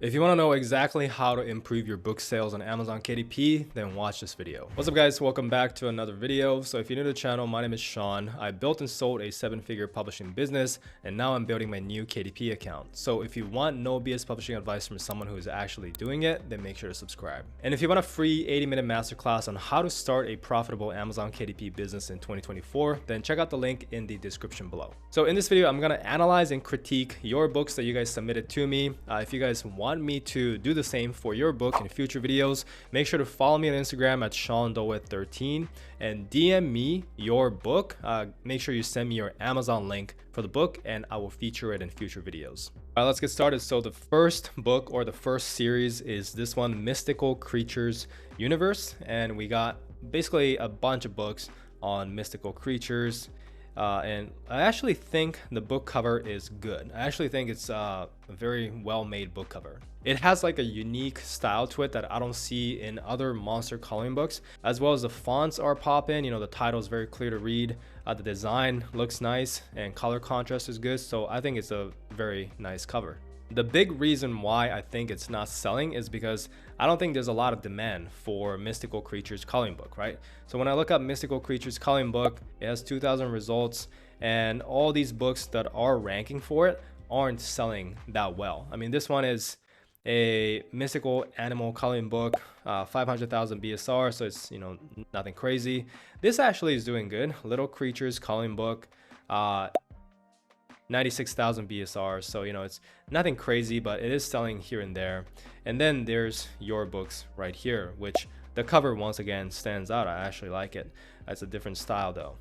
If you want to know exactly how to improve your book sales on Amazon KDP, then watch this video. What's up guys, welcome back to another video. So if you're new to the channel, my name is Sean. I built and sold a 7-figure publishing business, and now I'm building my new KDP account. So if you want no BS publishing advice from someone who is actually doing it, then make sure to subscribe. And if you want a free 80-minute masterclass on how to start a profitable Amazon KDP business in 2024, then check out the link in the description below. So in this video, I'm going to analyze and critique your books that you guys submitted to me. If you guys want me to do the same for your book in future videos, make sure to follow me on Instagram at SeanDowit13 and DM me your book. Make sure you send me your Amazon link for the book and I will feature it in future videos. All right, let's get started. So the first book or the first series is this one, Mystical Creatures Universe. And we got basically a bunch of books on mystical creatures. And I actually think the book cover is good. I actually think it's a very well-made book cover. It has like a unique style to it that I don't see in other monster coloring books, as well as the fonts are popping. You know, the title is very clear to read. The design looks nice and color contrast is good. So I think it's a very nice cover. The big reason why I think it's not selling is because I don't think there's a lot of demand for Mystical Creatures coloring book, right? So when I look up Mystical Creatures coloring book, it has 2,000 results, and all these books that are ranking for it aren't selling that well. I mean, this one is a mystical animal coloring book, 500,000 BSR, so it's, you know, nothing crazy. This actually is doing good. Little Creatures coloring book, 96,000 BSR, so you know, it's nothing crazy, but it is selling here and there. And then there's your books right here, which the cover once again stands out. I actually like it. It's a different style though.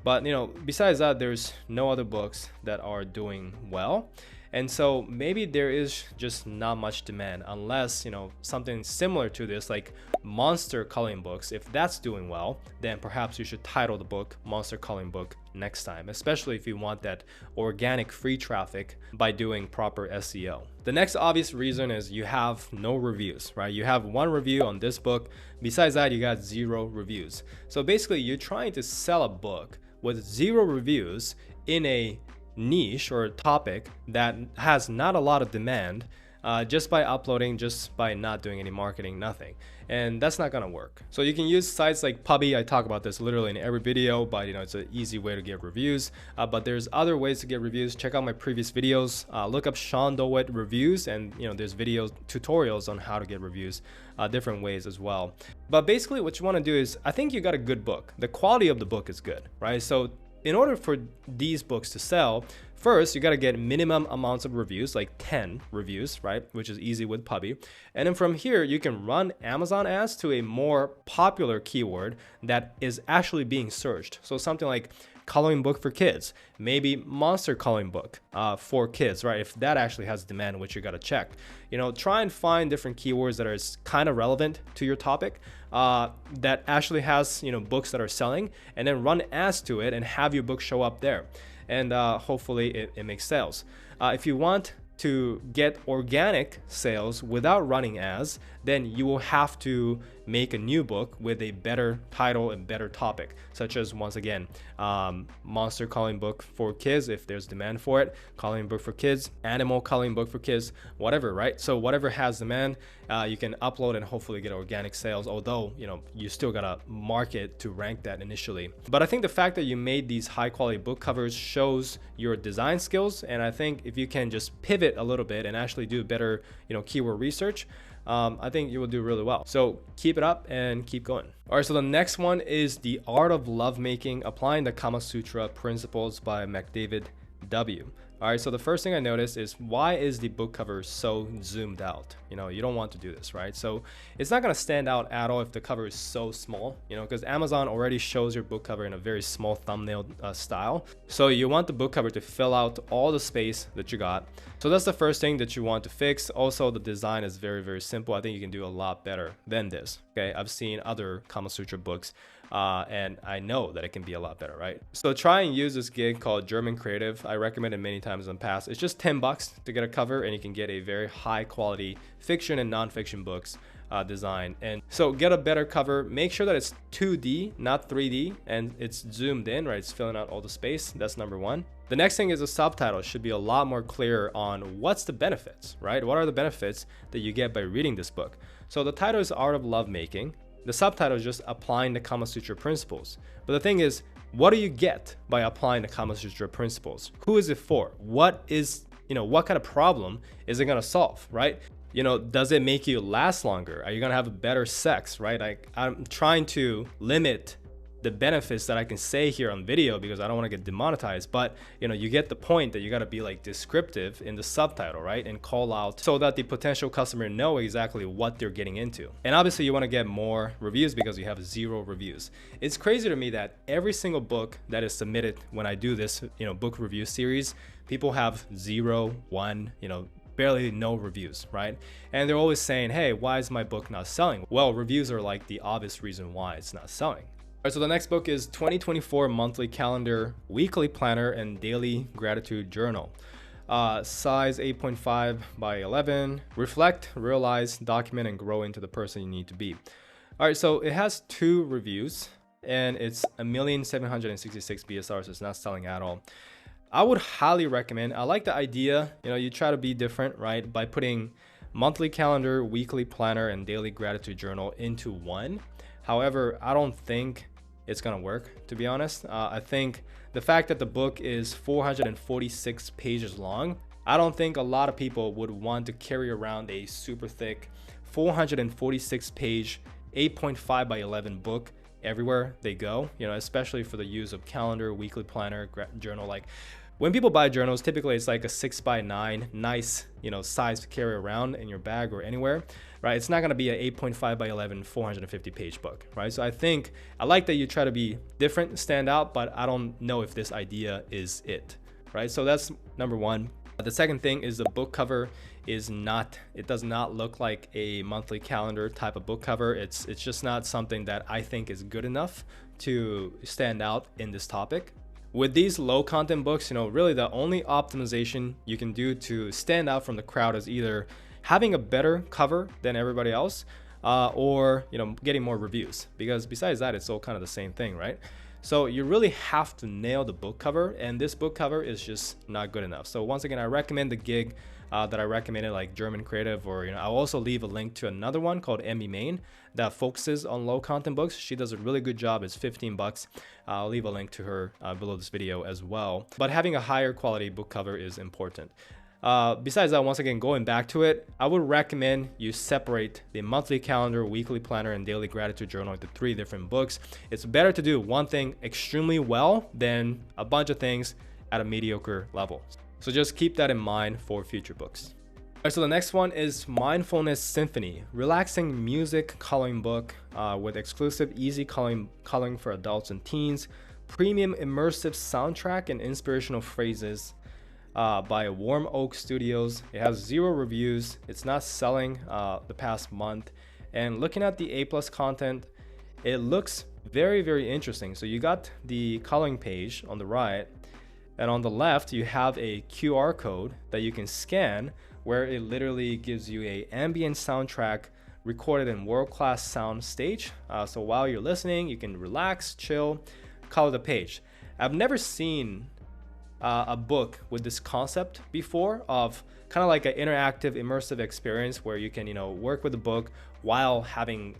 But you know, besides that, there's no other books that are doing well. And so maybe there is just not much demand unless, you know, something similar to this, like monster coloring books. If that's doing well, then perhaps you should title the book Monster Coloring Book next time, especially if you want that organic free traffic by doing proper SEO. The next obvious reason is you have no reviews, right? You have one review on this book. Besides that, you got 0 reviews. So basically you're trying to sell a book with 0 reviews in a niche or a topic that has not a lot of demand, just by uploading, just by not doing any marketing, nothing. And that's not gonna work. So you can use sites like Puppy. I talk about this literally in every video, but you know, it's an easy way to get reviews. But there's other ways to get reviews. Check out my previous videos. Look up Sean Dowit reviews, and you know, there's video tutorials on how to get reviews, different ways as well. But basically what you wanna do is, I think you got a good book. The quality of the book is good, right? So in order for these books to sell, first, you got to get minimum amounts of reviews, like 10 reviews, right? Which is easy with Puppy. And then from here, you can run Amazon ads to a more popular keyword that is actually being searched. So something like coloring book for kids, maybe monster coloring book for kids, right? If that actually has demand, which you got to check. You know, try and find different keywords that are kind of relevant to your topic, that actually has, you know, books that are selling, and then run ads to it and have your book show up there. And hopefully it makes sales. If you want to get organic sales without running ads, then you will have to make a new book with a better title and better topic, such as, once again, monster coloring book for kids if there's demand for it, coloring book for kids, animal coloring book for kids, whatever, right? So whatever has demand, you can upload and hopefully get organic sales, although, you know, you still gotta market to rank that initially. But I think the fact that you made these high quality book covers shows your design skills, and I think if you can just pivot a little bit and actually do better, you know, keyword research, I think you will do really well. So keep it up and keep going. All right, so the next one is The Art of Lovemaking, Applying the Kama Sutra Principles by McDavid W. All right, so the first thing I noticed is, why is the book cover so zoomed out? You know, you don't want to do this, right? So it's not gonna stand out at all if the cover is so small, you know, because Amazon already shows your book cover in a very small thumbnail style. So you want the book cover to fill out all the space that you got. So that's the first thing that you want to fix. Also, the design is very, very simple. I think you can do a lot better than this. Okay, I've seen other Kama Sutra books and I know that it can be a lot better, right? So try and use this gig called German Creative. I recommended it many times in the past. It's just $10 to get a cover, and you can get a very high quality fiction and nonfiction books design. And so get a better cover. Make sure that it's 2D, not 3D, and it's zoomed in, right? It's filling out all the space. That's number one. The next thing is the subtitles should be a lot more clear on what's the benefits, right? What are the benefits that you get by reading this book? So the title is Art of Lovemaking. The subtitle is just applying the Kama Sutra principles. But the thing is, what do you get by applying the Kama Sutra principles? Who is it for? What is, what kind of problem is it going to solve, right? Does it make you last longer? Are you going to have better sex, right? I'm trying to limit the benefits that I can say here on video because I don't want to get demonetized, but you get the point that you got to be like descriptive in the subtitle, right? And call out so that the potential customer know exactly what they're getting into. And obviously you want to get more reviews because you have 0 reviews. It's crazy to me that every single book that is submitted when I do this, book review series, people have 0, 1, barely no reviews, right? And they're always saying, hey, why is my book not selling? Well, reviews are like the obvious reason why it's not selling. All right, so the next book is 2024 Monthly Calendar, Weekly Planner, and Daily Gratitude Journal. Size 8.5 by 11. Reflect, realize, document, and grow into the person you need to be. All right, so it has 2 reviews, and it's 1,766 BSR, so it's not selling at all. I would highly recommend, I like the idea, you try to be different, right? By putting monthly calendar, weekly planner, and daily gratitude journal into one. However, I don't think it's gonna work, to be honest. I think the fact that the book is 446 pages long, I don't think a lot of people would want to carry around a super thick 446 page 8.5 by 11 book everywhere they go, especially for the use of calendar, weekly planner, journal. Like when people buy journals, typically it's like a 6 by 9 nice, size to carry around in your bag or anywhere, right? It's not going to be an 8.5 by 11, 450 page book, right? So I like that you try to be different, stand out, but I don't know if this idea is it, right? So that's number one. The second thing is the book cover it does not look like a monthly calendar type of book cover. It's just not something that I think is good enough to stand out in this topic. With these low content books, really the only optimization you can do to stand out from the crowd is either having a better cover than everybody else, or getting more reviews, because besides that, it's all kind of the same thing, right? So you really have to nail the book cover, and this book cover is just not good enough. So once again, I recommend the gig that I recommended, like German Creative, or I'll also leave a link to another one called Emmy Main that focuses on low content books. She does a really good job. It's $15. I'll leave a link to her below this video as well. But having a higher quality book cover is important. Besides that, once again, going back to it, I would recommend you separate the monthly calendar, weekly planner, and daily gratitude journal into 3 different books. It's better to do one thing extremely well than a bunch of things at a mediocre level. So just keep that in mind for future books. All right, so the next one is Mindfulness Symphony, relaxing music coloring book with exclusive easy coloring for adults and teens, premium immersive soundtrack and inspirational phrases. By Warm Oak Studios. It has 0 reviews. It's not selling the past month. And looking at the A+ content, it looks very, very interesting. So you got the coloring page on the right, and on the left, you have a QR code that you can scan where it literally gives you a ambient soundtrack recorded in world-class sound stage. So while you're listening, you can relax, chill, color the page. I've never seen a book with this concept before, of kind of like an interactive immersive experience where you can work with the book while having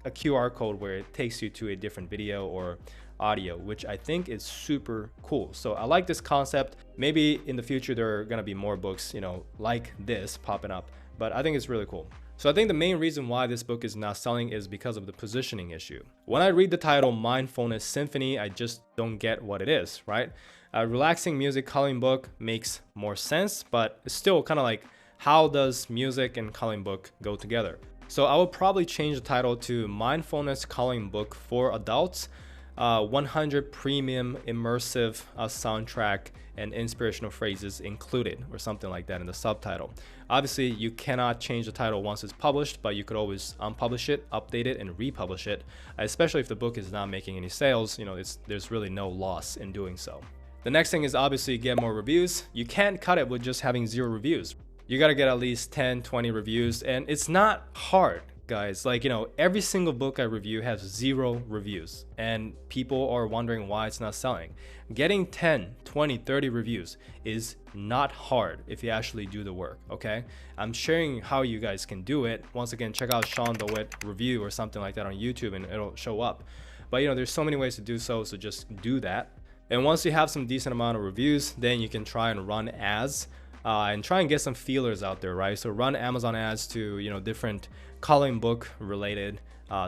a QR code where it takes you to a different video or audio, which I think is super cool. So I like this concept. Maybe in the future there are going to be more books like this popping up, but I think it's really cool. So I think the main reason why this book is not selling is because of the positioning issue. When I read the title Mindfulness Symphony, I just don't get what it is, right? A relaxing music coloring book makes more sense, but it's still kind of like, how does music and coloring book go together? So I would probably change the title to Mindfulness Coloring Book for Adults. 100 premium immersive soundtrack and inspirational phrases included, or something like that in the subtitle. Obviously, you cannot change the title once it's published, but you could always unpublish it, update it, and republish it. Especially if the book is not making any sales, there's really no loss in doing so. The next thing is obviously get more reviews. You can't cut it with just having 0 reviews. You got to get at least 10, 20 reviews, and it's not hard, guys. Like, every single book I review has 0 reviews, and people are wondering why it's not selling. Getting 10, 20, 30 reviews is not hard if you actually do the work, okay? I'm sharing how you guys can do it. Once again, check out Sean DeWitt review or something like that on YouTube and it'll show up. But there's so many ways to do so just do that. And once you have some decent amount of reviews, then you can try and run ads and try and get some feelers out there, right? So run Amazon ads to, different coloring book related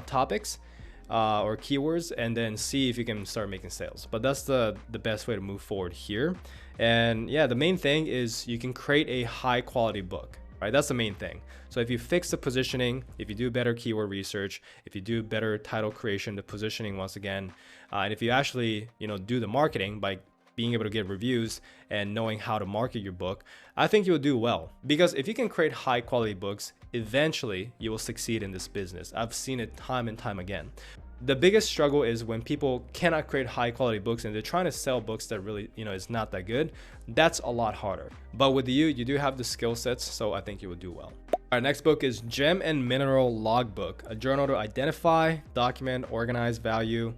topics or keywords, and then see if you can start making sales. But that's the best way to move forward here. And yeah, the main thing is you can create a high quality book, right? That's the main thing. So if you fix the positioning, if you do better keyword research, if you do better title creation, the positioning once again, and if you actually, do the marketing by being able to get reviews and knowing how to market your book, I think you'll do well. Because if you can create high quality books, eventually you will succeed in this business. I've seen it time and time again. The biggest struggle is when people cannot create high quality books and they're trying to sell books that really, is not that good. That's a lot harder. But with you do have the skill sets, so I think you will do well. Our next book is Gem and Mineral Logbook, a journal to identify, document, organize, value,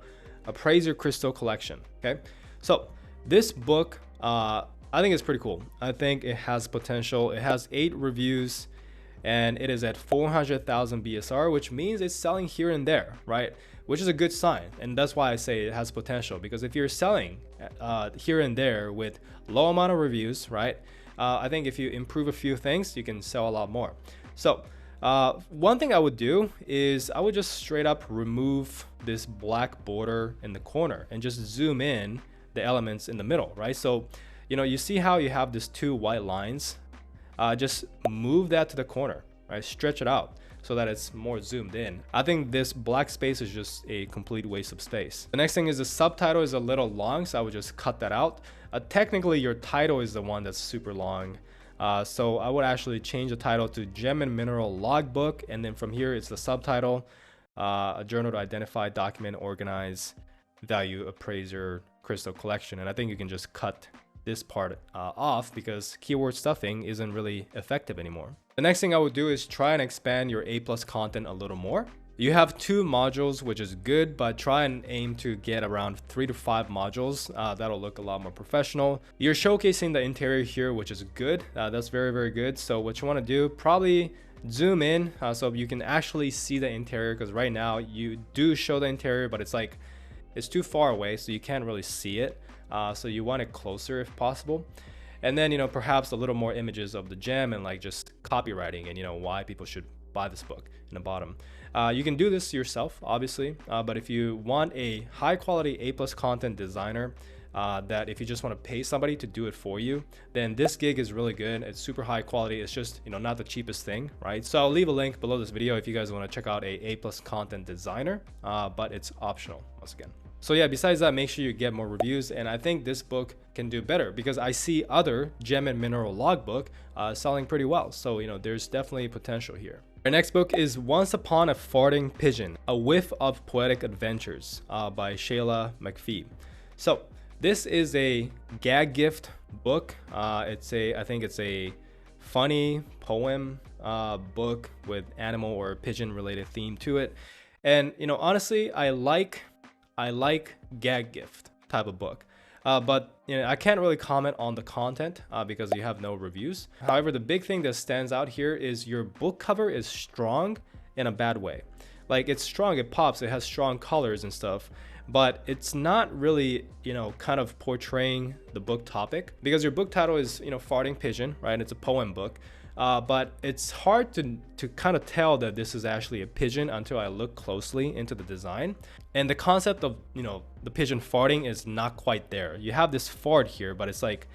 appraise your crystal collection. Okay, so this book, I think it's pretty cool. I think it has potential. It has 8 reviews and it is at 400,000 BSR, which means it's selling here and there, right? Which is a good sign. And that's why I say it has potential, because if you're selling here and there with low amount of reviews, right? I think if you improve a few things, you can sell a lot more. So one thing I would do is I would just straight up remove this black border in the corner and just zoom in the elements in the middle, right? So, you see how you have these 2 white lines? Just move that to the corner, right? Stretch it out so that it's more zoomed in. I think this black space is just a complete waste of space. The next thing is the subtitle is a little long, so I would just cut that out. Technically, your title is the one that's super long. So I would actually change the title to Gem and Mineral Logbook, and then from here it's the subtitle, a journal to identify, document, organize, value, appraiser, crystal collection. And I think you can just cut this part off because keyword stuffing isn't really effective anymore. The next thing I would do is try and expand your A+ content a little more. You have 2 modules, which is good, but try and aim to get around 3 to 5 modules. That'll look a lot more professional. You're showcasing the interior here, which is good. That's very, very good. So what you want to do, probably zoom in so you can actually see the interior, because right now you do show the interior, but it's too far away, so you can't really see it. So you want it closer if possible. And then, perhaps a little more images of the gem and like just copywriting and, why people should buy this book in the bottom. You can do this yourself, obviously, but if you want a high quality A+ content designer, that if you just want to pay somebody to do it for you, then this gig is really good. It's super high quality. It's just, not the cheapest thing, right? So I'll leave a link below this video if you guys want to check out a A+ content designer, but it's optional once again. So yeah, besides that, make sure you get more reviews. And I think this book can do better because I see other Gem and Mineral Logbook selling pretty well. So, there's definitely potential here. Our next book is Once Upon a Farting Pigeon, A Whiff of Poetic Adventures by Shayla McPhee. So this is a gag gift book. I think it's a funny poem book with animal or pigeon related theme to it. And, honestly, I like gag gift type of book. But I can't really comment on the content because you have no reviews. However, the big thing that stands out here is your book cover is strong in a bad way. Like, it's strong, it pops, it has strong colors and stuff, but it's not really, kind of portraying the book topic, because your book title is, Farting Pigeon, right? It's a poem book. But it's hard to kind of tell that this is actually a pigeon until I look closely into the design. And the concept of, the pigeon farting is not quite there. You have this fart here, but it's like,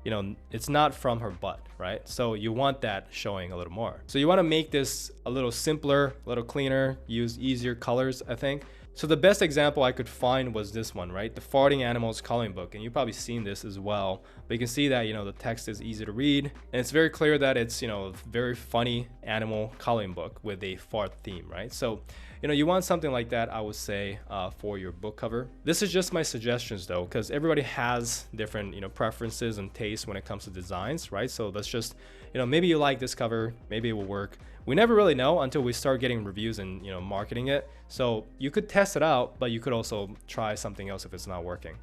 it's not from her butt, right? So you want that showing a little more. So you want to make this a little simpler, a little cleaner, use easier colors, I think. So the best example I could find was this one, right? The Farting Animals coloring book. And you've probably seen this as well. But you can see that, the text is easy to read. And it's very clear that it's, a very funny animal coloring book with a fart theme, right? So, you want something like that, I would say, for your book cover. This is just my suggestions though, because everybody has different, preferences and tastes when it comes to designs, right? So that's just, maybe you like this cover, maybe it will work. We never really know until we start getting reviews and, marketing it. So you could test it out, but you could also try something else if it's not working.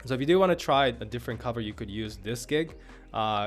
So if you do want to try a different cover, you could use this gig.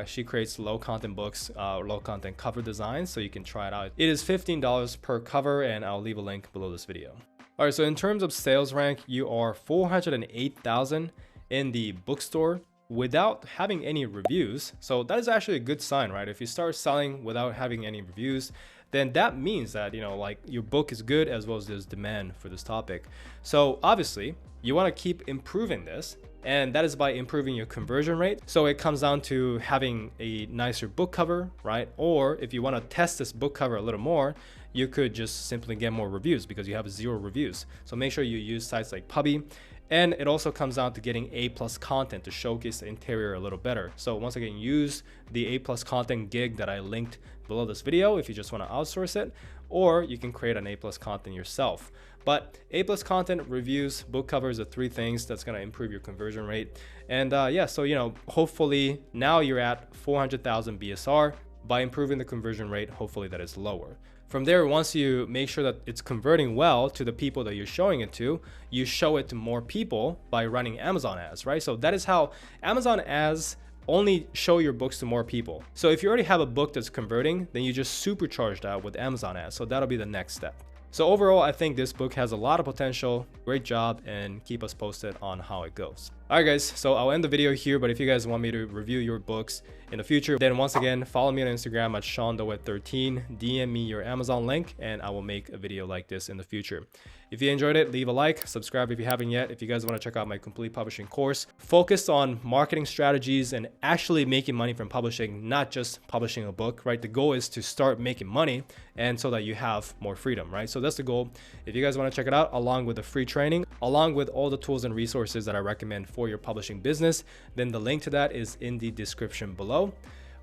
She creates low content books, low content cover designs, so you can try it out. It is $15 per cover, and I'll leave a link below this video. All right, so in terms of sales rank, you are 408,000 in the bookstore without having any reviews. So that is actually a good sign, right? If you start selling without having any reviews, then that means that, like your book is good as well as there's demand for this topic. So obviously you want to keep improving this, and that is by improving your conversion rate. So it comes down to having a nicer book cover, right? Or if you want to test this book cover a little more, you could just simply get more reviews because you have 0 reviews. So make sure you use sites like Puppy. And it also comes down to getting A+ content to showcase the interior a little better. So once again, use the A+ content gig that I linked below this video if you just want to outsource it, or you can create an A+ content yourself. But A+ content, reviews, book covers are 3 things that's going to improve your conversion rate. And yeah, so hopefully now you're at 400,000 BSR. By improving the conversion rate, hopefully that is lower. From there, once you make sure that it's converting well to the people that you're showing it to, you show it to more people by running Amazon ads, right? So that is how Amazon ads only show your books to more people. So if you already have a book that's converting, then you just supercharge that with Amazon ads. So that'll be the next step. So overall, I think this book has a lot of potential. Great job, and keep us posted on how it goes. All right, guys, so I'll end the video here, but if you guys want me to review your books in the future, then once again, follow me on Instagram at SeanDeWitt13, DM me your Amazon link, and I will make a video like this in the future. If you enjoyed it, leave a like, subscribe if you haven't yet. If you guys want to check out my complete publishing course, focused on marketing strategies and actually making money from publishing, not just publishing a book, right? The goal is to start making money, and so that you have more freedom, right? So that's the goal. If you guys want to check it out, along with the free training, along with all the tools and resources that I recommend for your publishing business, then the link to that is in the description below.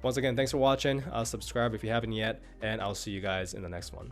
Once again, thanks for watching. Subscribe if you haven't yet, and I'll see you guys in the next one.